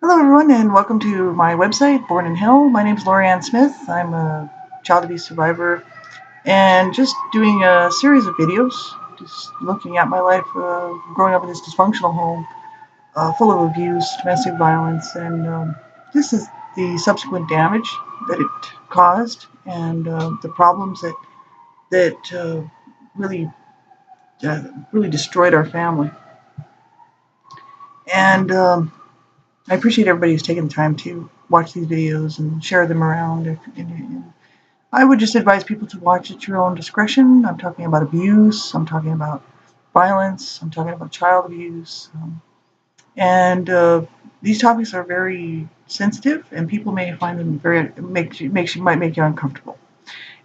Hello, everyone, and welcome to my website, Born in Hell. My name is Laurie Smith. I'm a child abuse survivor and just doing a series of videos, just looking at my life growing up in this dysfunctional home full of abuse, domestic violence, and this is the subsequent damage that it caused and the problems that really really destroyed our family. And I appreciate everybody who's taken the time to watch these videos and share them around. And I would just advise people to watch at your own discretion. I'm talking about abuse. I'm talking about violence. I'm talking about child abuse. And these topics are very sensitive, and people may find them very might make you uncomfortable.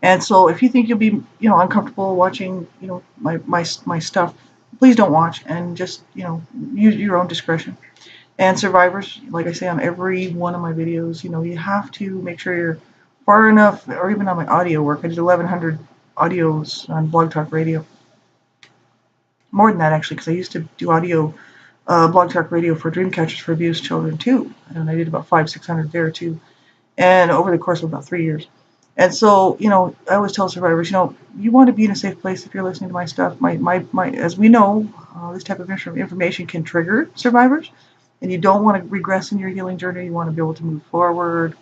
And so, if you think you'll be uncomfortable watching my stuff, please don't watch and just use your own discretion. And survivors, like I say on every one of my videos, you have to make sure you're far enough, or even on my audio work. I did 1,100 audios on Blog Talk Radio. More than that, actually, because I used to do audio Blog Talk Radio for dream catchers for abused children, too. And I did about 600 there, too. And over the course of about 3 years. And so, I always tell survivors, you want to be in a safe place if you're listening to my stuff. As we know, this type of information can trigger survivors. And you don't want to regress in your healing journey. You want to be able to move forward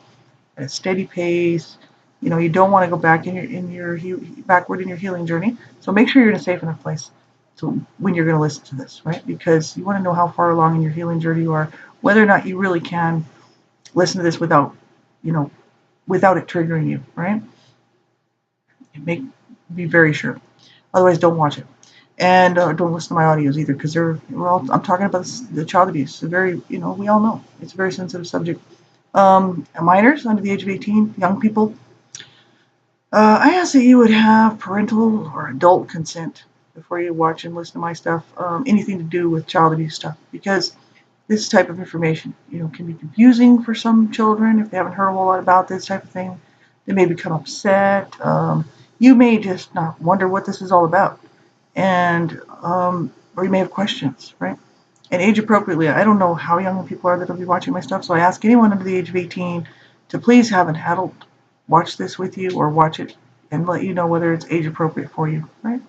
at a steady pace. You don't want to go back backward in your healing journey. So make sure you're in a safe enough place. So when you're going to listen to this, right? Because you want to know how far along in your healing journey you are, whether or not you really can listen to this without it triggering you, right? Be very sure. Otherwise, don't watch it. And don't listen to my audios either, because I'm talking about the child abuse. It's we all know it's a very sensitive subject. Minors under the age of 18, young people, I ask that you would have parental or adult consent before you watch and listen to my stuff, anything to do with child abuse stuff, because this type of information, can be confusing for some children if they haven't heard a whole lot about this type of thing. They may become upset. You may just not wonder what this is all about, and or you may have questions, right? And age appropriately. I don't know how young people are that will be watching my stuff, so I ask anyone under the age of 18 to please have an adult watch this with you or watch it and let you know whether it's age appropriate for you, right?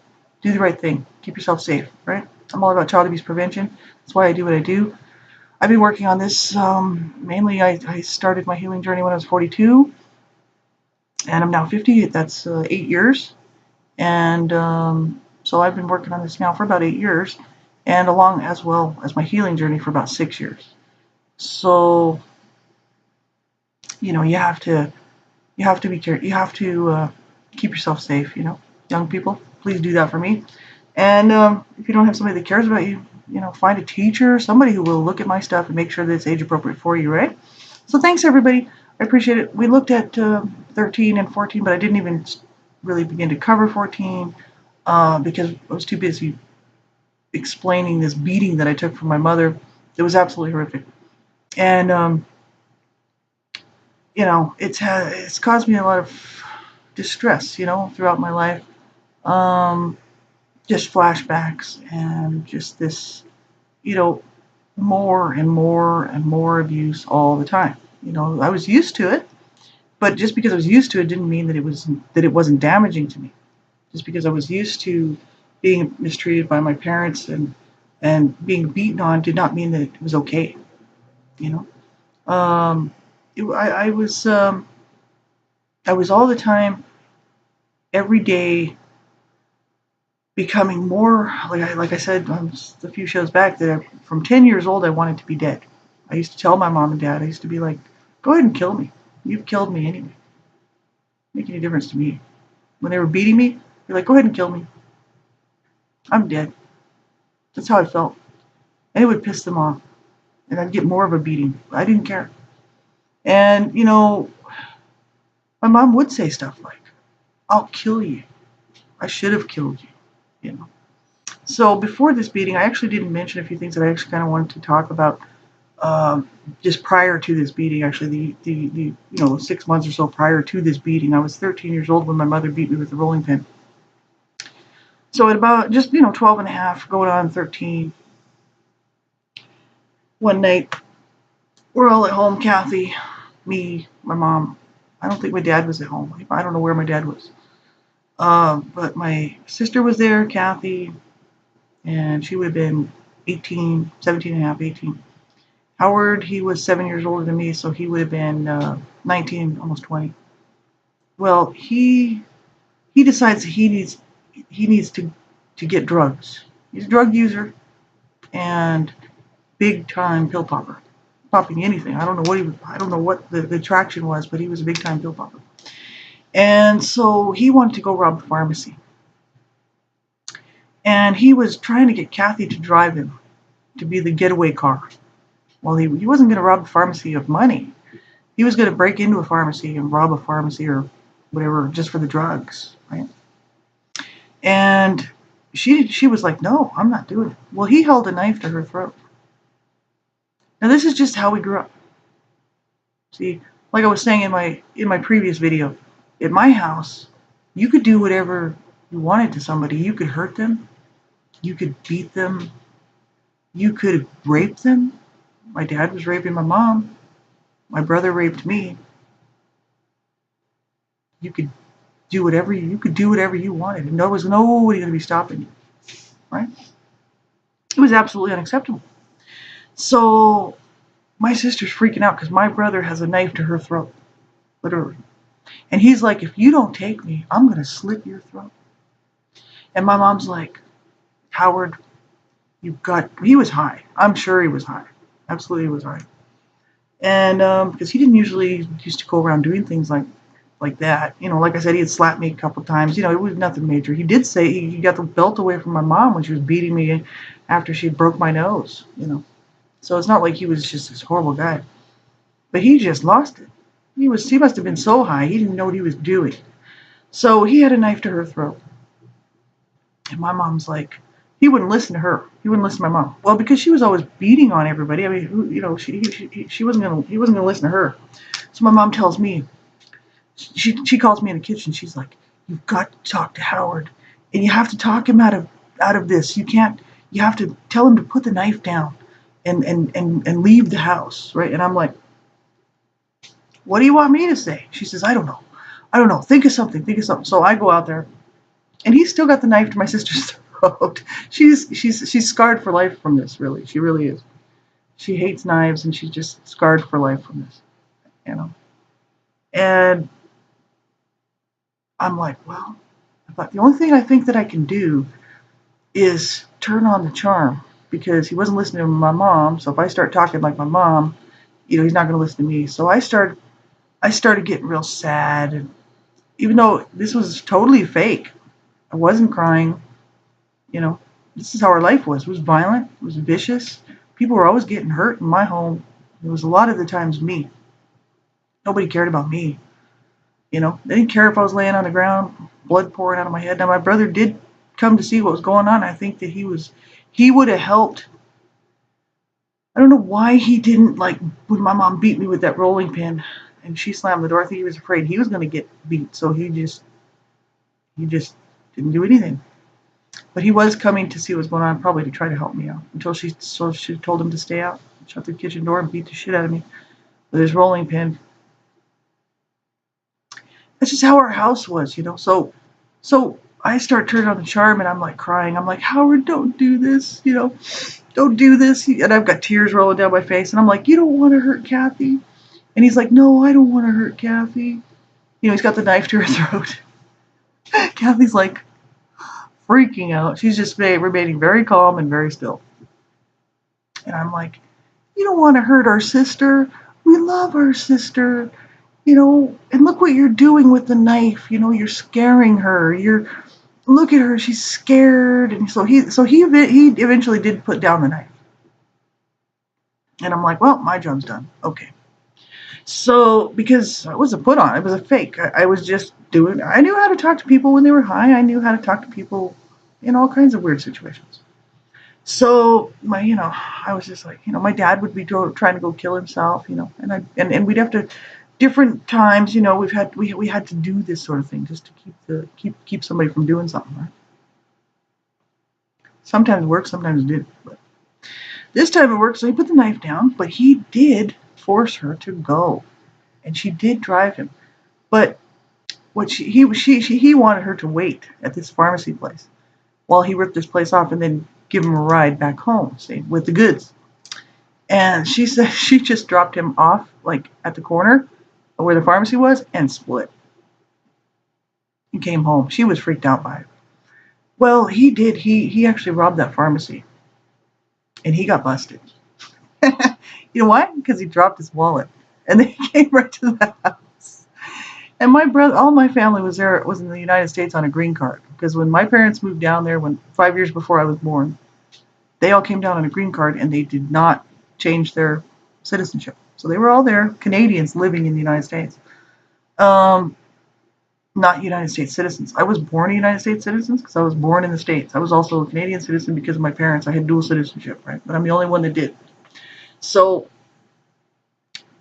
Do the right thing. Keep yourself safe, right? I'm all about child abuse prevention. That's why I do what I do. I've been working on this mainly. I started my healing journey when I was 42, and I'm now 50. That's 8 years. And so I've been working on this now for about 8 years, and along as well as my healing journey for about 6 years. So, you have to be careful. You have to keep yourself safe. Young people, please do that for me. And if you don't have somebody that cares about you, find a teacher, somebody who will look at my stuff and make sure that it's age appropriate for you, right? So thanks, everybody. I appreciate it. We looked at 13 and 14, but I didn't even really begin to cover 14 because I was too busy explaining this beating that I took from my mother. It was absolutely horrific. And, it's caused me a lot of distress, throughout my life. Um, just flashbacks and just this, you know, more and more and more abuse all the time. I was used to it, but just because I was used to it didn't mean that it wasn't damaging to me. Just because I was used to being mistreated by my parents and being beaten on did not mean that it was okay. You know, I was all the time, every day, becoming more like I said a few shows back that from 10 years old I wanted to be dead. I used to tell my mom and dad, I used to be like, go ahead and kill me. You've killed me anyway. Make any difference to me. When they were beating me, they're like, go ahead and kill me. I'm dead. That's how I felt. And it would piss them off. And I'd get more of a beating. I didn't care. And, my mom would say stuff like, I'll kill you. I should have killed you. So before this beating, I actually didn't mention a few things that I actually kind of wanted to talk about just prior to this beating. Actually, the 6 months or so prior to this beating, I was 13 years old when my mother beat me with a rolling pin. So at about just 12 and a half, going on 13, one night We're all at home, Kathy, me, my mom. I don't think my dad was at home. I don't know where my dad was. But my sister was there, Kathy, and she would have been 18, 17 and a half, 18. Howard, he was 7 years older than me, so he would have been 19, almost 20. Well, he decides he needs to get drugs. He's a drug user and big time pill popper, popping anything. I don't know what the attraction was, but he was a big time pill popper. And so he wanted to go rob a pharmacy. And he was trying to get Kathy to drive him to be the getaway car. Well, he wasn't going to rob a pharmacy of money. He was going to break into a pharmacy and rob a pharmacy or whatever just for the drugs, right? And she was like, no, I'm not doing it. Well, he held a knife to her throat. Now this is just how we grew up. See, like I was saying in my previous video, at my house, you could do whatever you wanted to somebody. You could hurt them, you could beat them, you could rape them. My dad was raping my mom. My brother raped me. You could do whatever you wanted, and there was nobody going to be stopping you, right? It was absolutely unacceptable. So my sister's freaking out because my brother has a knife to her throat, literally. And he's like, if you don't take me, I'm going to slit your throat. And my mom's like, Howard, he was high. I'm sure he was high. Absolutely he was high. And because he didn't usually used to go around doing things like that. You know, like I said, he had slapped me a couple times. You know, it was nothing major. He did say he got the belt away from my mom when she was beating me after she broke my nose, you know. So it's not like he was just this horrible guy. But he just lost it. He must have been so high, he didn't know what he was doing. So he had a knife to her throat. And my mom's like, he wouldn't listen to her. He wouldn't listen to my mom. Well, because she was always beating on everybody. I mean, you know, he wasn't gonna listen to her. So my mom tells me, she calls me in the kitchen. She's like, you've got to talk to Howard, and you have to talk him out of this. You can't. You have to tell him to put the knife down, and leave the house, right? And I'm like, what do you want me to say? She says, I don't know. I don't know. Think of something. Think of something. So I go out there, and he's still got the knife to my sister's throat. She's scarred for life from this. Really, she really is. She hates knives, and she's just scarred for life from this. You know. And I'm like, well, I thought the only thing I think that I can do is turn on the charm because he wasn't listening to my mom. So if I start talking like my mom, you know, he's not going to listen to me. So I started getting real sad, and even though this was totally fake, I wasn't crying. You know, this is how our life was. It was violent. It was vicious. People were always getting hurt in my home. It was a lot of the times me. Nobody cared about me. You know, they didn't care if I was laying on the ground, blood pouring out of my head. Now my brother did come to see what was going on. I think that he would have helped. I don't know why he didn't, like when my mom beat me with that rolling pin and she slammed the door. I think he was afraid he was going to get beat, so he just didn't do anything. But he was coming to see what was going on, probably to try to help me out until she told him to stay out, shut the kitchen door, and beat the shit out of me with his rolling pin. That's just how our house was, you know. So I start turning on the charm and I'm like crying. I'm like, Howard, don't do this, you know, don't do this. And I've got tears rolling down my face. And I'm like, you don't want to hurt Kathy. And he's like, no, I don't want to hurt Kathy. You know, he's got the knife to her throat. Kathy's like freaking out. She's just remaining very calm and very still. And I'm like, you don't want to hurt our sister. We love our sister. You know, and look what you're doing with the knife. You know, you're scaring her. Look at her. She's scared. And so he eventually did put down the knife. And I'm like, well, my job's done. Okay. So because it was a put on, it was a fake. I was just doing. I knew how to talk to people when they were high. I knew how to talk to people in all kinds of weird situations. So I was just like, my dad would be trying to go kill himself, and we'd have to. Different times, we had to do this sort of thing just to keep somebody from doing something, right? Sometimes it worked, sometimes it didn't. But this time it worked, so he put the knife down, but he did force her to go, and she did drive him. But what he wanted her to wait at this pharmacy place while he ripped this place off and then give him a ride back home, see, with the goods. And she said she just dropped him off like at the corner where the pharmacy was and split and came home. She was freaked out by it. Well, he did. He actually robbed that pharmacy and he got busted. You know why? Because he dropped his wallet and they came right to the house. And my brother, all my family was there, was in the United States on a green card. Because when my parents moved down there, 5 years before I was born, they all came down on a green card and they did not change their citizenship. So they were all there, Canadians living in the United States. Not United States citizens. I was born a United States citizen because I was born in the States. I was also a Canadian citizen because of my parents. I had dual citizenship, right? But I'm the only one that did. So,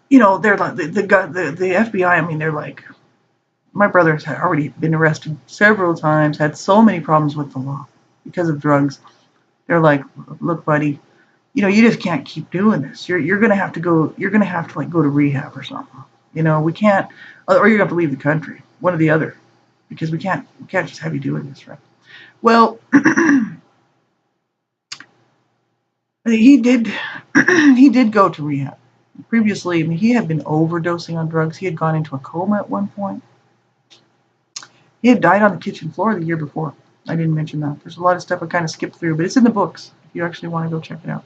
they're like the FBI. I mean, they're like, my brother's had already been arrested several times, had so many problems with the law because of drugs. They're like, look, buddy, you just can't keep doing this. You're gonna have to go. You're gonna have to go to rehab or something. We can't, or you're gonna have to leave the country. One or the other, because we can't just have you doing this, right? Well, he did go to rehab. Previously, I mean, he had been overdosing on drugs. He had gone into a coma at one point. He had died on the kitchen floor the year before. I didn't mention that. There's a lot of stuff I kind of skipped through, but it's in the books if you actually want to go check it out.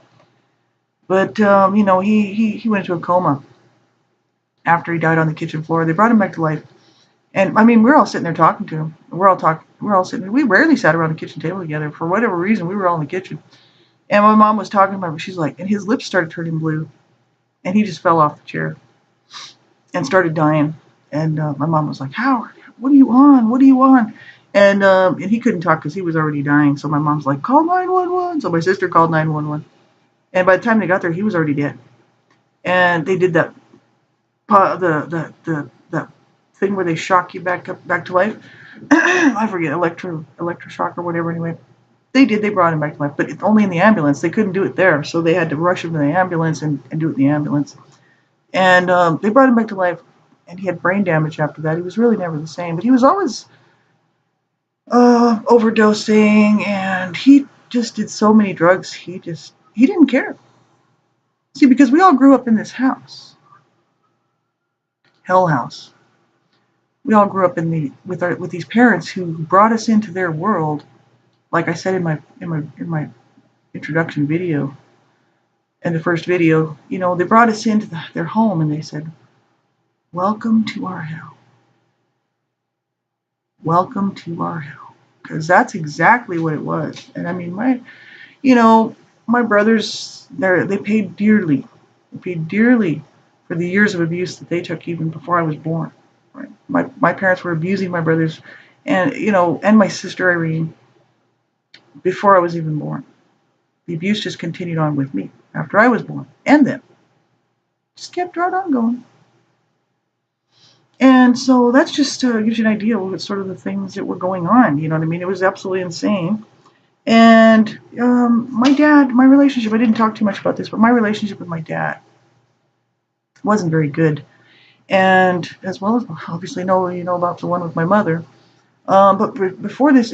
But he went into a coma after he died on the kitchen floor. They brought him back to life. And I mean, we're all sitting there talking to him. We're all sitting. We rarely sat around the kitchen table together. For whatever reason, we were all in the kitchen. And my mom was talking about him. She's like, and his lips started turning blue. And he just fell off the chair and started dying. And my mom was like, Howard, what are you on? What are you on? And he couldn't talk because he was already dying. So my mom's like, call 911. So my sister called 911. And by the time they got there, he was already dead. And they did that, the thing where they shock you back to life. I forget, electroshock or whatever. Anyway, they brought him back to life, but it's only in the ambulance. They couldn't do it there, so they had to rush him to the ambulance and do it in the ambulance. And they brought him back to life, and he had brain damage after that. He was really never the same, but he was always overdosing, and he just did so many drugs. He didn't care. See, because we all grew up in this house, hell house. We all grew up with these parents who brought us into their world, like I said in my introduction video, and the first video. They brought us into their home and they said, "Welcome to our hell. Welcome to our hell," because that's exactly what it was. And I mean, my brothers, they paid dearly. They paid dearly for the years of abuse that they took even before I was born. Right. My parents were abusing my brothers and my sister Irene before I was even born. The abuse just continued on with me after I was born and then just kept right on going. And so that's just gives you an idea of sort of the things that were going on. You know what I mean? It was absolutely insane. And my relationship, I didn't talk too much about this, but my relationship with my dad wasn't very good. And as well as obviously about the one with my mother. But before this,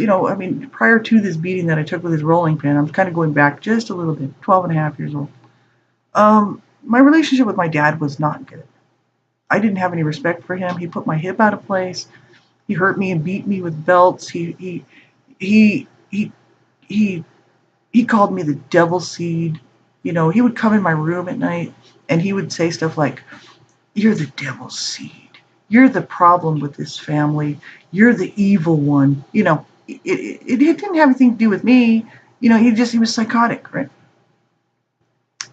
prior to this beating that I took with his rolling pin, I'm kind of going back just a little bit, 12 and a half years old. My relationship with my dad was not good. I didn't have any respect for him. He put my hip out of place. He hurt me and beat me with belts. He called me the devil seed. He would come in my room at night and he would say stuff like, "You're the devil's seed. You're the problem with this family. You're the evil one." It didn't have anything to do with me. He was psychotic, right?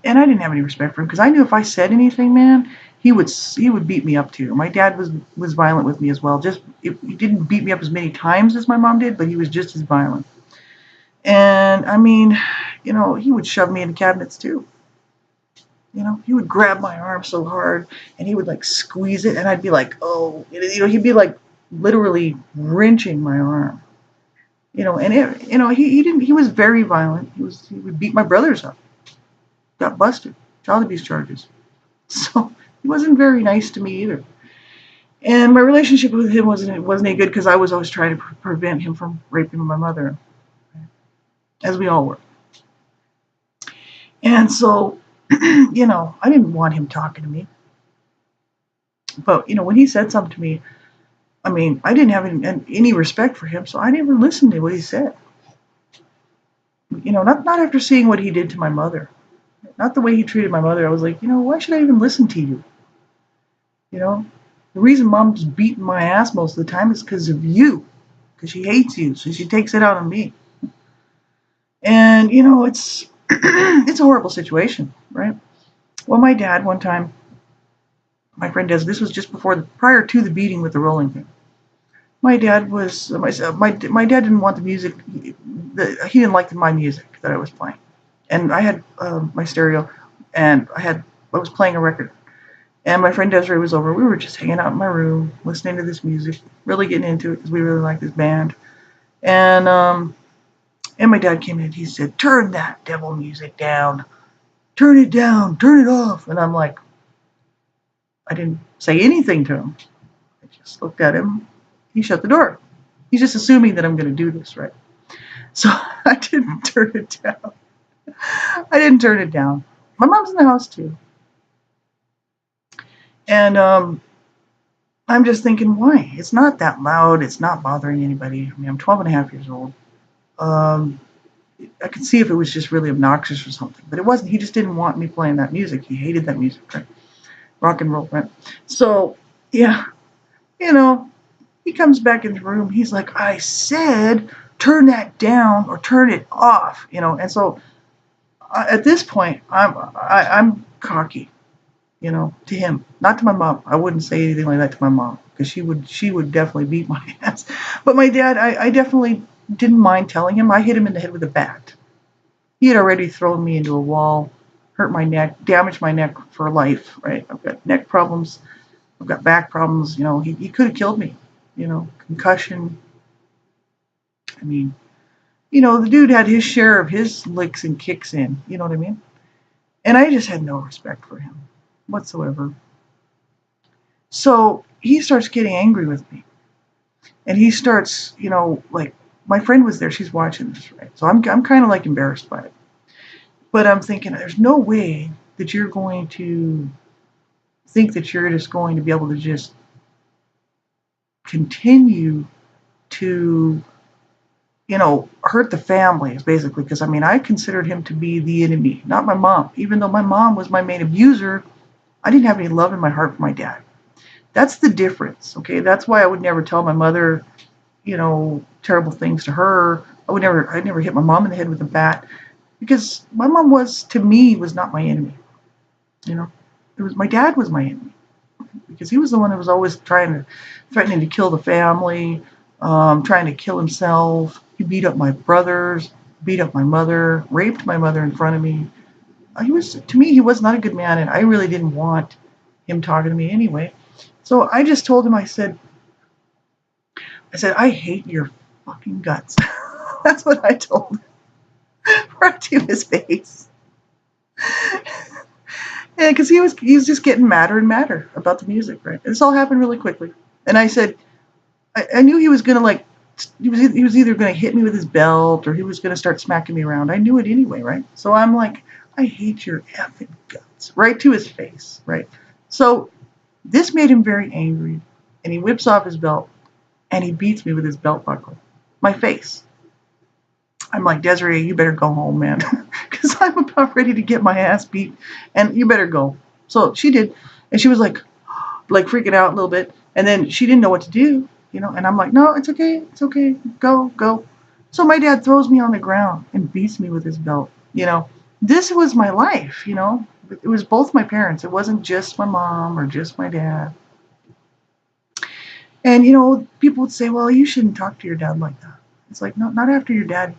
And I didn't have any respect for him because I knew if I said anything, man, he would beat me up too. My dad was violent with me as well. He didn't beat me up as many times as my mom did, but he was just as violent. And I mean, he would shove me into cabinets too. He would grab my arm so hard and he would like squeeze it and I'd be like, oh, he'd be like literally wrenching my arm. He was very violent. He would beat my brothers up. Got busted. Child abuse charges. So he wasn't very nice to me either. And my relationship with him wasn't any good because I was always trying to prevent him from raping my mother, as we all were. And so, I didn't want him talking to me. But when he said something to me, I mean, I didn't have any respect for him, so I never listened to what he said. Not after seeing what he did to my mother, not the way he treated my mother. I was like, why should I even listen to you? The reason mom's beating my ass most of the time is because of you, because she hates you, so she takes it out on me. And it's it's a horrible situation, right? Well, my dad one time, my friend does. This was just prior to the beating with the rolling pin. My dad was my dad didn't want the music. He didn't like my music that I was playing, and I had my stereo, and I was playing a record. And my friend Desiree was over. We were just hanging out in my room, listening to this music, really getting into it because we really like this band. And my dad came in and he said, "Turn that devil music down. Turn it down. Turn it off." And I'm like, I didn't say anything to him. I just looked at him. He shut the door. He's just assuming that I'm going to do this, right? So I didn't turn it down. I didn't turn it down. My mom's in the house too. And I'm just thinking, why? It's not that loud. It's not bothering anybody. I mean, I'm 12 and a half years old. I could see if it was just really obnoxious or something, but it wasn't. He just didn't want me playing that music. He hated that music, right? Rock and roll, right? So, yeah, he comes back in the room. He's like, "I said, turn that down or turn it off," And so at this point, I'm cocky, to him, not to my mom. I wouldn't say anything like that to my mom because she would definitely beat my ass. But my dad, I definitely didn't mind telling him. I hit him in the head with a bat. He had already thrown me into a wall, hurt my neck, damaged my neck for life, right? I've got neck problems. I've got back problems. He could have killed me, concussion. I mean, the dude had his share of his licks and kicks in, you know what I mean? And I just had no respect for him whatsoever. So he starts getting angry with me. And he starts, like, my friend was there. She's watching this, right? So I'm kind of like embarrassed by it. But I'm thinking, there's no way that you're going to think that you're just going to be able to just continue to, hurt the family, basically. Because, I mean, I considered him to be the enemy, not my mom. Even though my mom was my main abuser, I didn't have any love in my heart for my dad. That's the difference, okay? That's why I would never tell my mother, terrible things to her. I'd never hit my mom in the head with a bat because my mom was not my enemy. My dad was my enemy because he was the one that was always threatening to kill the family, trying to kill himself. He beat up my brothers, beat up my mother, raped my mother in front of me. He was not a good man, and I really didn't want him talking to me anyway. So I just told him, I said, "I hate your fucking guts." That's what I told him right to his face. Yeah, because he was just getting madder and madder about the music, right? This all happened really quickly. And I said, I knew he was going to he was either going to hit me with his belt or he was going to start smacking me around. I knew it anyway, right? So I'm like, "I hate your effing guts," right to his face, right? So this made him very angry, and he whips off his belt and he beats me with his belt buckle, my face. I'm like, "Desiree, you better go home, man," because I'm about ready to get my ass beat, and you better go. So she did, and she was like freaking out a little bit, and then she didn't know what to do, and I'm like, "No, it's okay, go." So my dad throws me on the ground and beats me with his belt. This was my life. It was both my parents. It wasn't just my mom or just my dad. And people would say, "Well, you shouldn't talk to your dad like that." It's like, no, not after your dad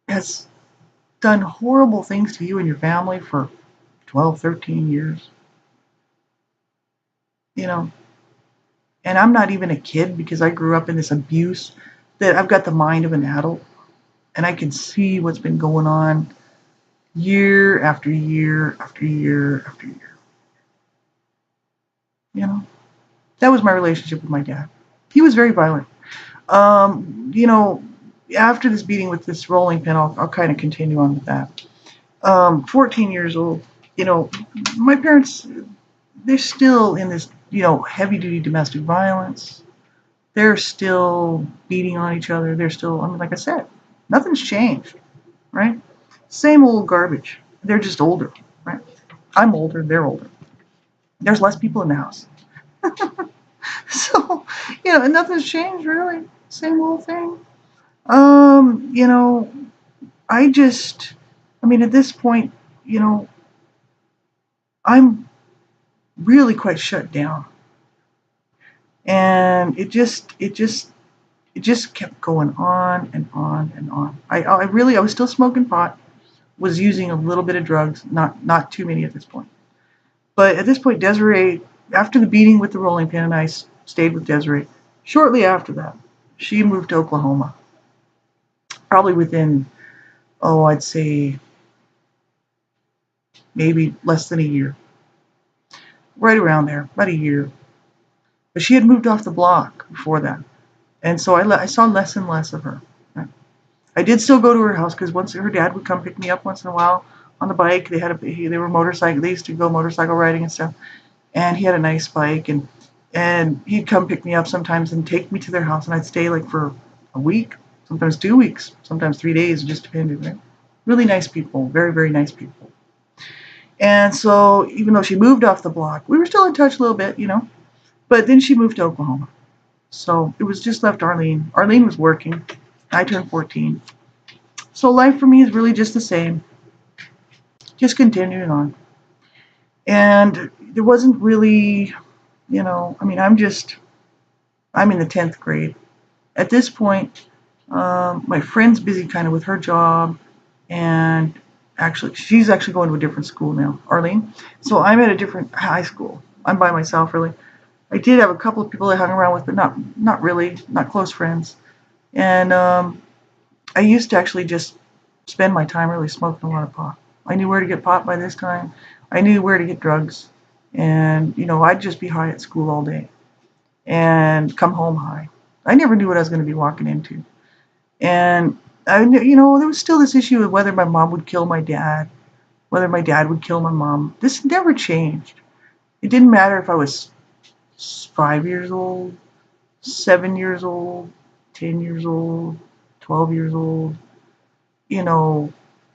has done horrible things to you and your family for 12, 13 years. And I'm not even a kid because I grew up in this abuse that I've got the mind of an adult and I can see what's been going on year after year after year after year. You know, that was my relationship with my dad. He was very violent. You know, after this beating with this rolling pin, I'll kind of continue on with that. 14 years old, you know, my parents, they're still in this, you know, heavy duty domestic violence. They're still beating on each other. They're still, I mean, like I said, nothing's changed, right? Same old garbage. They're just older, right? I'm older, they're older. There's less people in the house. So, you know, and nothing's changed really. Same old thing. You know, I just, I mean, at this point, you know, I'm really quite shut down. And it just kept going on and on and on. I was still smoking pot, was using a little bit of drugs, not too many at this point. But at this point, Desiree, after the beating with the rolling pin, and I stayed with Desiree. Shortly after that, she moved to Oklahoma. Probably within, oh, I'd say maybe less than a year, right around there, about a year. But she had moved off the block before that, and so I saw less and less of her. Right? I did still go to her house because once her dad would come pick me up once in a while on the bike. They were motorcycle. They used to go motorcycle riding and stuff. And he had a nice bike, and he'd come pick me up sometimes and take me to their house, and I'd stay like for a week, sometimes 2 weeks, sometimes 3 days. It just depended. Right? Really nice people, very very nice people. And so even though she moved off the block, we were still in touch a little bit, you know. But then she moved to Oklahoma. So it was just left Arlene. Arlene was working. I turned 14. So life for me is really just the same, just continuing on. And there wasn't really, you know, I mean, I'm in the 10th grade. At this point, my friend's busy kind of with her job, and actually, she's actually going to a different school now, Arlene. So I'm at a different high school. I'm by myself, really. I did have a couple of people I hung around with, but not really, not close friends. And I used to actually just spend my time really smoking a lot of pot. I knew where to get pot by this time. I knew where to get drugs. And, you know, I'd just be high at school all day and come home high. I never knew what I was going to be walking into. And, you know, there was still this issue of whether my mom would kill my dad, whether my dad would kill my mom. This never changed. It didn't matter if I was 5 years old, 7 years old, 10 years old, 12 years old, you know,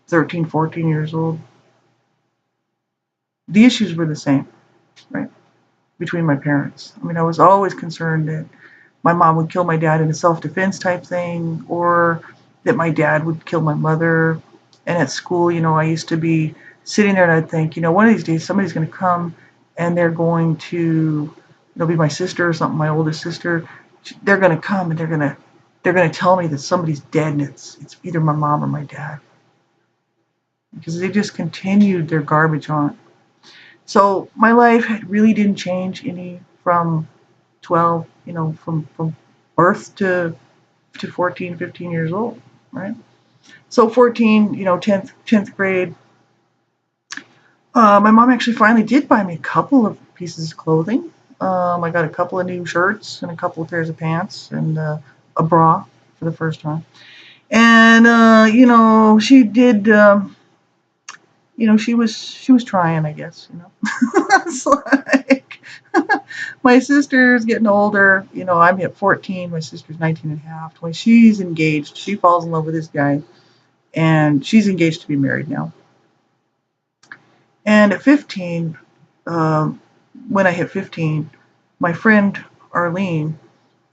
13, 14 years old. The issues were the same, right, between my parents. I mean, I was always concerned that my mom would kill my dad in a self-defense type thing, or that my dad would kill my mother. And at school, you know, I used to be sitting there and I'd think, you know, one of these days somebody's going to come and they're going to, you know, be my sister or something, my oldest sister. They're going to come and they're going to tell me that somebody's dead, and it's either my mom or my dad, because they just continued their garbage on. So my life really didn't change any from 12, you know, from birth to 14, 15 years old, right? So 14, you know, 10th grade. My mom actually finally did buy me a couple of pieces of clothing. I got a couple of new shirts and a couple of pairs of pants and a bra for the first time. And you know, she did. You know, she was trying, I guess. You know, it's like my sister's getting older. You know, I'm at 14. My sister's 19 and a half. When she's engaged, she falls in love with this guy, and she's engaged to be married now. And at 15, when I hit 15, my friend Arlene,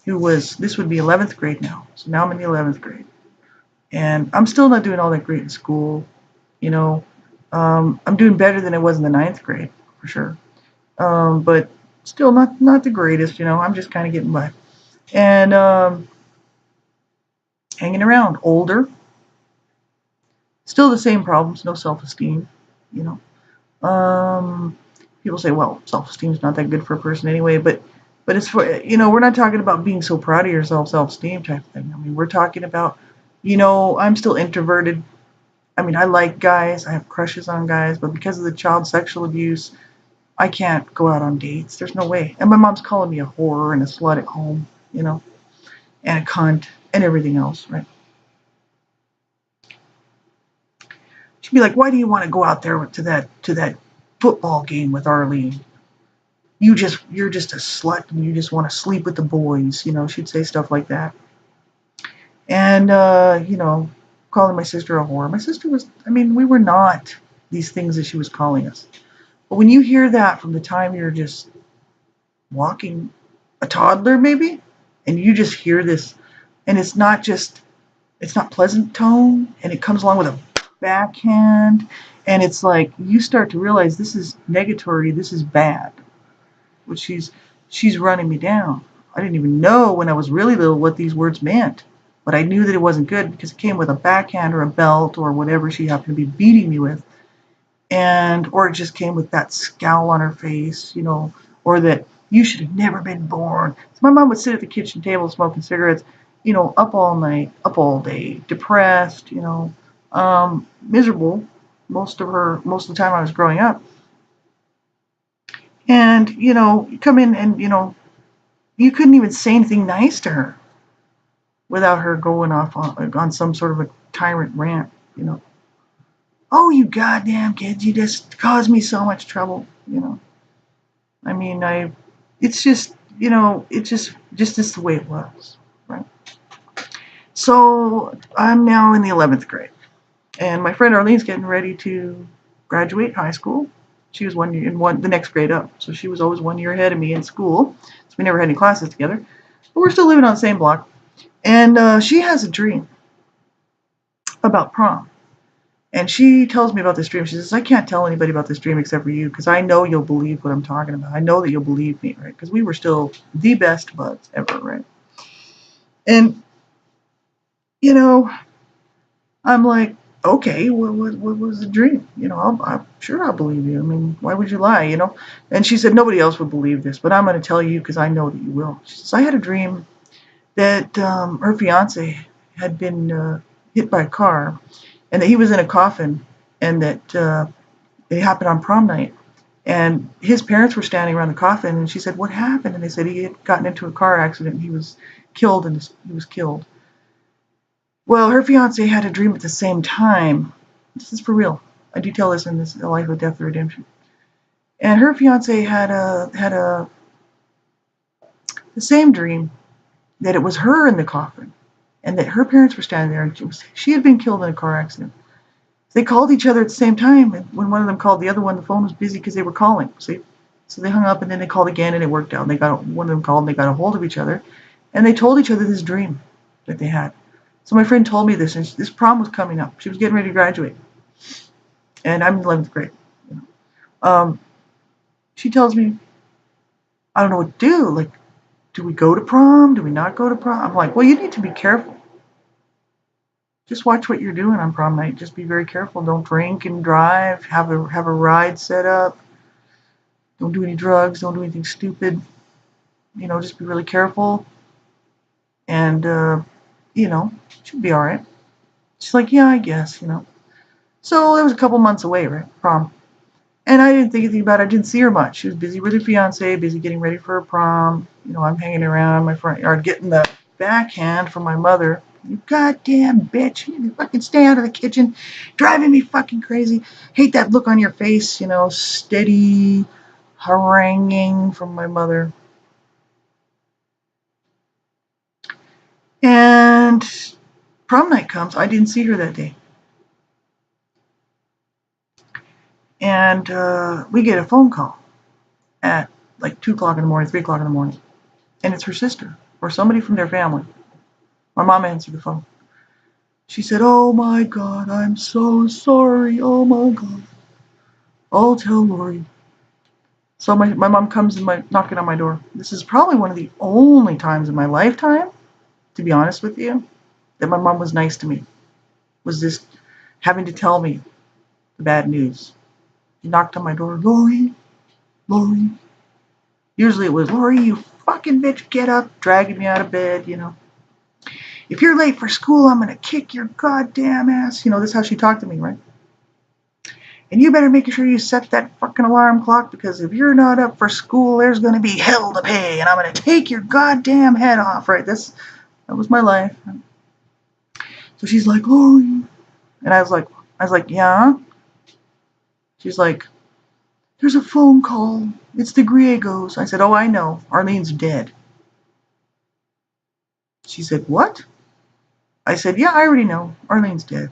this would be 11th grade now. So now I'm in the 11th grade. And I'm still not doing all that great in school. You know, I'm doing better than I was in the 9th grade, for sure. But still not the greatest, you know. I'm just kind of getting by. And hanging around, older, still the same problems, no self-esteem, you know. People say, well, self-esteem is not that good for a person anyway, but it's for, you know, we're not talking about being so proud of yourself, self-esteem type of thing. I mean, we're talking about, you know, I'm still introverted. I mean, I like guys, I have crushes on guys, but because of the child sexual abuse, I can't go out on dates. There's no way. And my mom's calling me a whore and a slut at home, and a cunt and everything else, right? She'd be like, "Why do you want to go out there to that football game with Arlene? You're just a slut and you just want to sleep with the boys." She'd say stuff like that. And calling my sister a whore. My sister was, I mean, we were not these things that she was calling us. But when you hear that from the time you're just walking, a toddler maybe, and you just hear this, and it's not pleasant tone, and it comes along with a backhand, and it's like you start to realize this is negatory, this is bad. But she's running me down. I didn't even know when I was really little what these words meant, but I knew that it wasn't good because it came with a backhand or a belt or whatever she happened to be beating me with, or it just came with that scowl on her face, or that you should have never been born. So my mom would sit at the kitchen table smoking cigarettes, up all night, up all day, depressed, miserable most of the time I was growing up. And, you come in and, you couldn't even say anything nice to her without her going off on some sort of a tyrant rant, Oh, you goddamn kids, you just caused me so much trouble. I mean, it's just, it's just is the way it was, right? So I'm now in the 11th grade, and my friend Arlene's getting ready to graduate high school. She was the next grade up, so she was always 1 year ahead of me in school. So we never had any classes together, but we're still living on the same block. And she has a dream about prom. And she tells me about this dream. She says, "I can't tell anybody about this dream except for you because I know you'll believe what I'm talking about. I know that you'll believe me, right? Because we were still the best buds ever, right?" And, I'm like, "Okay, what was the dream? I'm sure I'll believe you. I mean, why would you lie, And she said, "Nobody else would believe this, but I'm going to tell you because I know that you will." She says, "I had a dream that her fiance had been hit by a car and that he was in a coffin and that it happened on prom night. And his parents were standing around the coffin, and she said, 'What happened?' And they said he had gotten into a car accident and he was killed, Well, her fiance had a dream at the same time. This is for real. I detail this in this Life of Death or Redemption. And her fiance had the same dream that it was her in the coffin and that her parents were standing there and she had been killed in a car accident. They called each other at the same time, and when one of them called the other one, the phone was busy because they were calling. See? So they hung up, and then they called again, and it worked out. And one of them called, and they got a hold of each other, and they told each other this dream that they had. So my friend told me this, and this prom was coming up. She was getting ready to graduate, and I'm in 11th grade. She tells me, "I don't know what to do. Like, do we go to prom? Do we not go to prom?" I'm like, "Well, you need to be careful. Just watch what you're doing on prom night. Just be very careful. Don't drink and drive. Have a ride set up. Don't do any drugs. Don't do anything stupid. Just be really careful. And should be all right." She's like, "Yeah, I guess. So it was a couple months away, right? Prom. And I didn't think anything about it. I didn't see her much. She was busy with her fiance, busy getting ready for her prom. I'm hanging around my front yard getting the backhand from my mother. "You goddamn bitch. You fucking stay out of the kitchen. Driving me fucking crazy. Hate that look on your face, steady haranguing from my mother." And prom night comes. I didn't see her that day. And we get a phone call at like 2 o'clock in the morning, 3 o'clock in the morning. And it's her sister or somebody from their family. My mom answered the phone. She said, "Oh my God, I'm so sorry. Oh my God. I'll tell Laurie." So my mom comes knocking on my door. This is probably one of the only times in my lifetime, to be honest with you, that my mom was nice to me. Was this having to tell me the bad news. She knocked on my door. "Laurie, Laurie." Usually it was, "Laurie, you fucking bitch, get up," dragging me out of bed, If you're late for school, I'm going to kick your goddamn ass. You know, this is how she talked to me, right? And you better make sure you set that fucking alarm clock, because if you're not up for school, there's going to be hell to pay, and I'm going to take your goddamn head off, right? That was my life. So she's like, Laurie. And I was like, yeah? She's like, there's a phone call. It's the Griegos. I said, oh, I know. Arlene's dead. She said, what? I said, yeah, I already know. Arlene's dead.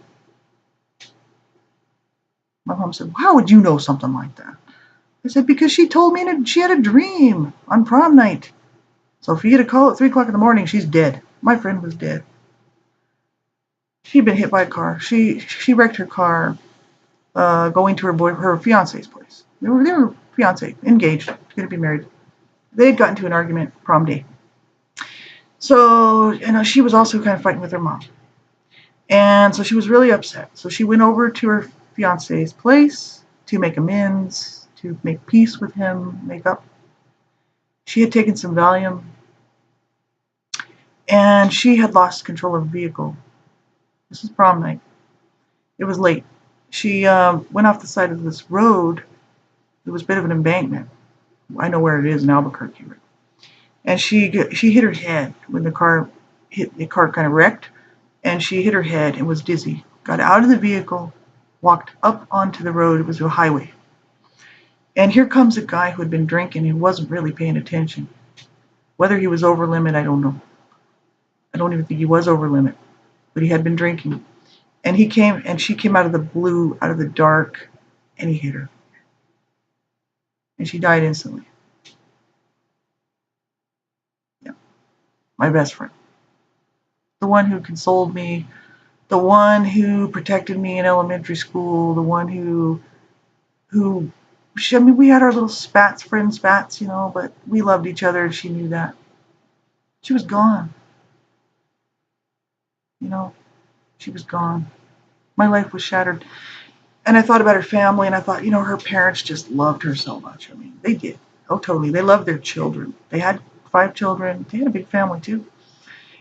My mom said, how would you know something like that? I said, because she told me she had a dream on prom night. So for you to call at 3 o'clock in the morning, she's dead. My friend was dead. She'd been hit by a car. She wrecked her car going to her fiance's place. They were fiancé, engaged, going to be married. They had gotten into an argument prom day. So, she was also kind of fighting with her mom. And so she was really upset. So she went over to her fiance's place to make amends, to make peace with him, make up. She had taken some Valium, and she had lost control of the vehicle. This was prom night. It was late. She went off the side of this road. It was a bit of an embankment. I know where it is in Albuquerque. And she hit her head when the car kind of wrecked, and she hit her head and was dizzy. Got out of the vehicle, walked up onto the road. It was a highway. And here comes a guy who had been drinking and wasn't really paying attention. Whether he was over limit, I don't know. I don't even think he was over limit, but he had been drinking. And she came out of the blue, out of the dark, and he hit her. And she died instantly. Yeah. My best friend. The one who consoled me, the one who protected me in elementary school, the one who we had our little friend spats, but we loved each other, and she knew that. She was gone. She was gone. My life was shattered. And I thought about her family, and I thought, her parents just loved her so much. I mean, they did. Oh, totally. They loved their children. They had 5 children. They had a big family, too.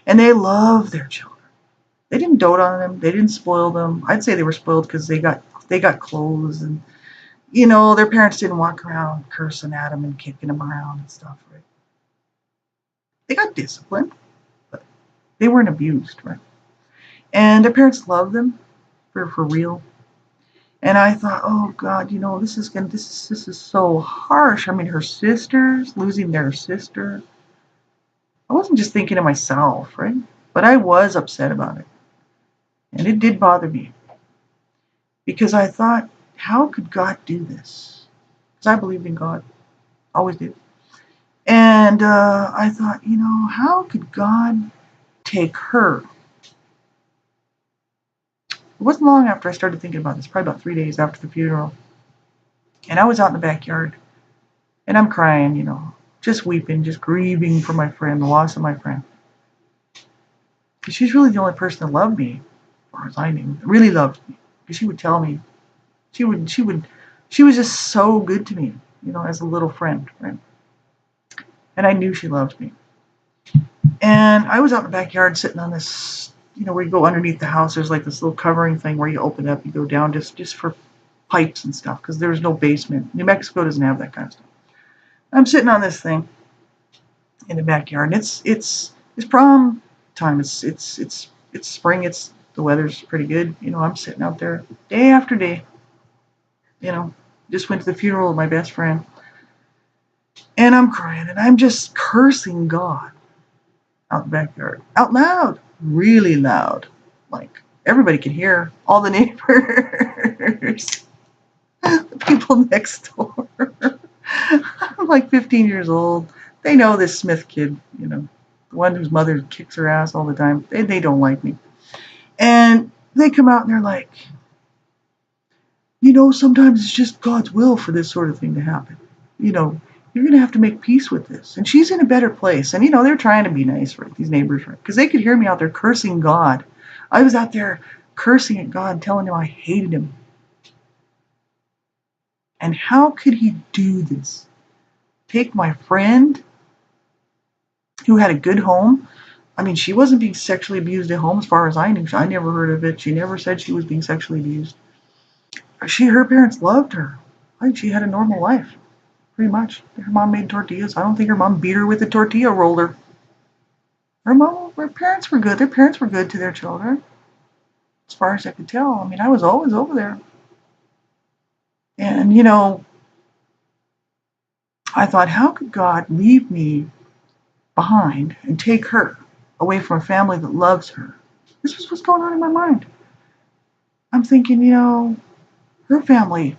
And they loved their children. They didn't dote on them. They didn't spoil them. I'd say they were spoiled because they got clothes, and, their parents didn't walk around cursing at them and kicking them around and stuff, right? They got disciplined, but they weren't abused, right? And their parents loved them for real. And I thought, oh God, this is so harsh. I mean, her sisters, losing their sister. I wasn't just thinking of myself, right? But I was upset about it. And it did bother me. Because I thought, how could God do this? Because I believed in God. Always did. And I thought, how could God take her? It wasn't long after I started thinking about this, probably about 3 days after the funeral. And I was out in the backyard, and I'm crying, just weeping, just grieving for my friend, the loss of my friend. Because she's really the only person that loved me, as far as I knew, really loved me. Because she would tell me, she was just so good to me, as a little friend, right? And I knew she loved me. And I was out in the backyard sitting on this, where you go underneath the house, there's like this little covering thing where you open up, you go down just for pipes and stuff, because there's no basement. New Mexico doesn't have that kind of stuff. I'm sitting on this thing in the backyard, and it's prom time. It's spring. The weather's pretty good. I'm sitting out there day after day. Just went to the funeral of my best friend, and I'm crying, and I'm just cursing God out in the backyard, out loud, really loud, like everybody can hear, all the neighbors, the people next door. I'm like 15 years old. They know this Smith kid, the one whose mother kicks her ass all the time. They don't like me. And they come out and they're like, sometimes it's just God's will for this sort of thing to happen. You're going to have to make peace with this. And she's in a better place. And, they're trying to be nice, right? These neighbors, right? Because they could hear me out there cursing God. I was out there cursing at God, telling him I hated him. And how could he do this? Take my friend who had a good home, I mean, she wasn't being sexually abused at home as far as I knew. I never heard of it. She never said she was being sexually abused. Her parents loved her. I think she had a normal life, pretty much. Her mom made tortillas. I don't think her mom beat her with a tortilla roller. Her parents were good. Their parents were good to their children, as far as I could tell. I mean, I was always over there. And, I thought, how could God leave me behind and take her away from a family that loves her? This was what's going on in my mind. I'm thinking, her family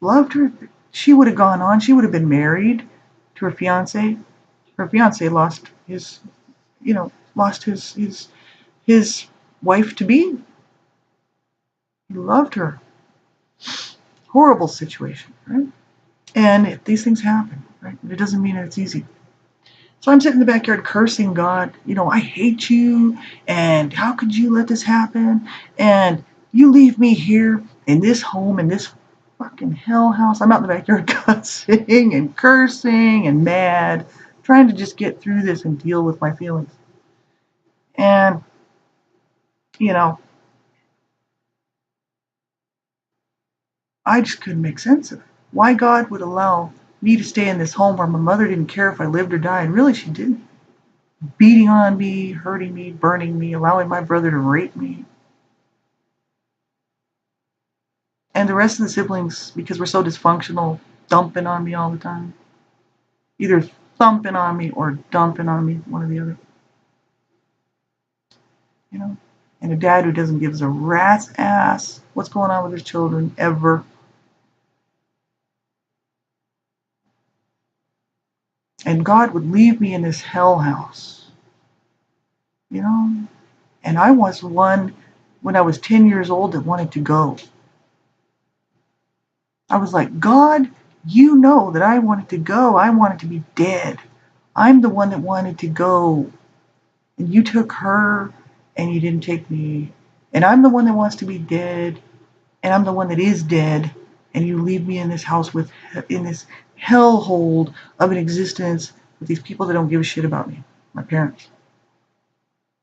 loved her. She would have gone on. She would have been married to her fiance. Her fiance lost his wife to be. He loved her. Horrible situation, right? And these things happen, right? It doesn't mean it's easy. So I'm sitting in the backyard cursing God. I hate you, and how could you let this happen? And you leave me here in this home, in this fucking hell house. I'm out in the backyard cussing and cursing and mad, trying to just get through this and deal with my feelings. And, I just couldn't make sense of it. Why God would allow me to stay in this home where my mother didn't care if I lived or died. Really, she didn't. Beating on me, hurting me, burning me, allowing my brother to rape me. And the rest of the siblings, because we're so dysfunctional, dumping on me all the time. Either thumping on me or dumping on me, one or the other. And a dad who doesn't give a rat's ass what's going on with his children, ever. And God would leave me in this hell house. And I was one, when I was 10 years old, that wanted to go. I was like, God, you know that I wanted to go. I wanted to be dead. I'm the one that wanted to go. And you took her, and you didn't take me. And I'm the one that wants to be dead. And I'm the one that is dead. And you leave me in this house in this hellhole of an existence with these people that don't give a shit about me, my parents.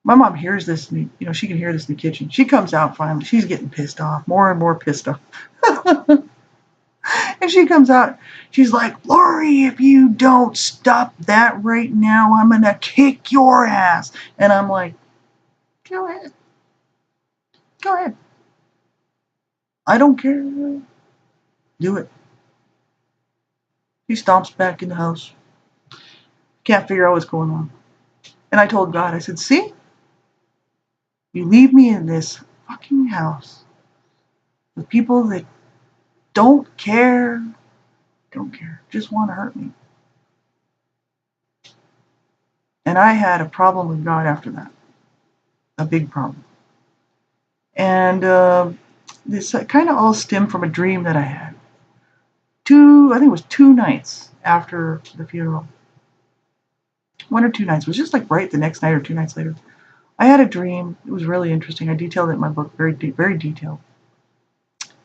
My mom hears this, and she can hear this in the kitchen. She comes out finally. She's getting pissed off, more and more pissed off. And she comes out. She's like, Laurie, if you don't stop that right now, I'm going to kick your ass. And I'm like, go ahead. Go ahead. I don't care. Do it. She stomps back in the house. Can't figure out what's going on. And I told God, I said, see? You leave me in this fucking house with people that don't care, just want to hurt me. And I had a problem with God after that, a big problem. And this kind of all stemmed from a dream that I had. I think it was 2 nights after the funeral. 1 or 2 nights. It was just like right the next night or 2 nights later. I had a dream. It was really interesting. I detailed it in my book, very detailed.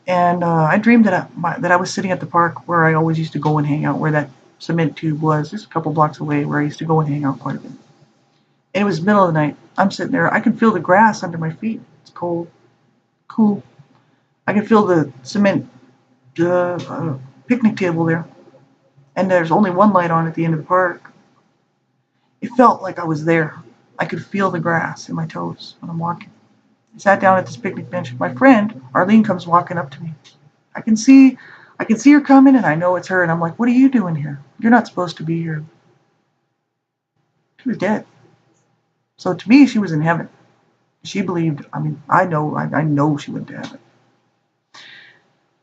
And I dreamed that I was sitting at the park where I always used to go and hang out, where that cement tube was, just a couple blocks away, where I used to go and hang out quite a bit. And it was middle of the night. I'm sitting there. I can feel the grass under my feet. It's cold, cool. I can feel the cement picnic table there. And there's only one light on at the end of the park. It felt like I was there. I could feel the grass in my toes when I'm walking. I sat down at this picnic bench. My friend, Arlene, comes walking up to me. I can see her coming, and I know it's her. And I'm like, what are you doing here? You're not supposed to be here. She was dead. So to me, she was in heaven. She believed, I know she went to heaven.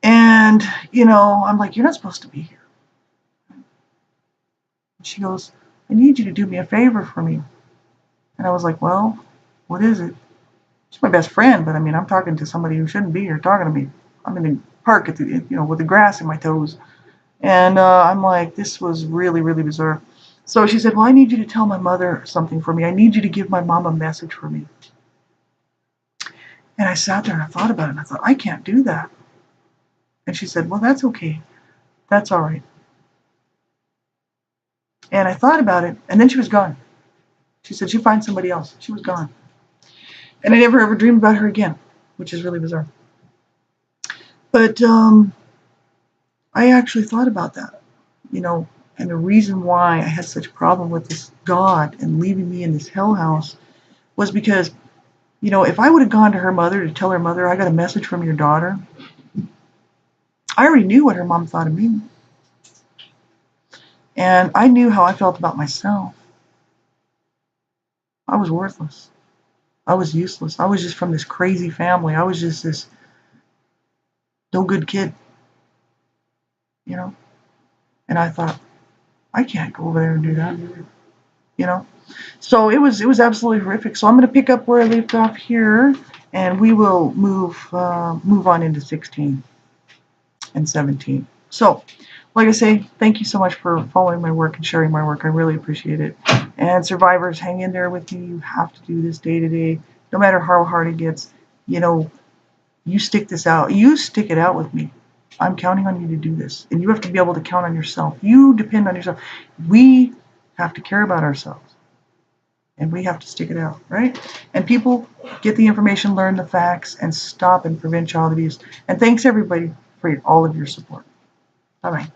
And, I'm like, you're not supposed to be here. She goes, I need you to do me a favor for me. And I was like, well, what is it? She's my best friend, but I'm talking to somebody who shouldn't be here talking to me. I'm in the park with the grass in my toes. And I'm like, this was really, really bizarre. So she said, well, I need you to tell my mother something for me. I need you to give my mom a message for me. And I sat there and I thought about it, and I thought, I can't do that. And she said, well, that's okay. That's all right. And I thought about it, and then she was gone. She said she'd find somebody else. She was gone. And I never ever dreamed about her again, which is really bizarre. But I actually thought about that, you know, and the reason why I had such a problem with this God and leaving me in this hell house was because, you know, if I would have gone to her mother to tell her mother, I got a message from your daughter, I already knew what her mom thought of me. And I knew how I felt about myself. I was worthless. I was useless. I was just from this crazy family. I was just this no good kid, you know. And I thought, I can't go over there and do that, you know. So it was absolutely horrific. So I'm going to pick up where I left off here, and we will move on into 16 and 17. So, like I say, thank you so much for following my work and sharing my work. I really appreciate it. And survivors, hang in there with me. You have to do this day to day, no matter how hard it gets. You know, you stick this out. You stick it out with me. I'm counting on you to do this. And you have to be able to count on yourself. You depend on yourself. We have to care about ourselves. And we have to stick it out, right? And people, get the information, learn the facts, and stop and prevent child abuse. And thanks, everybody, for all of your support. Bye-bye.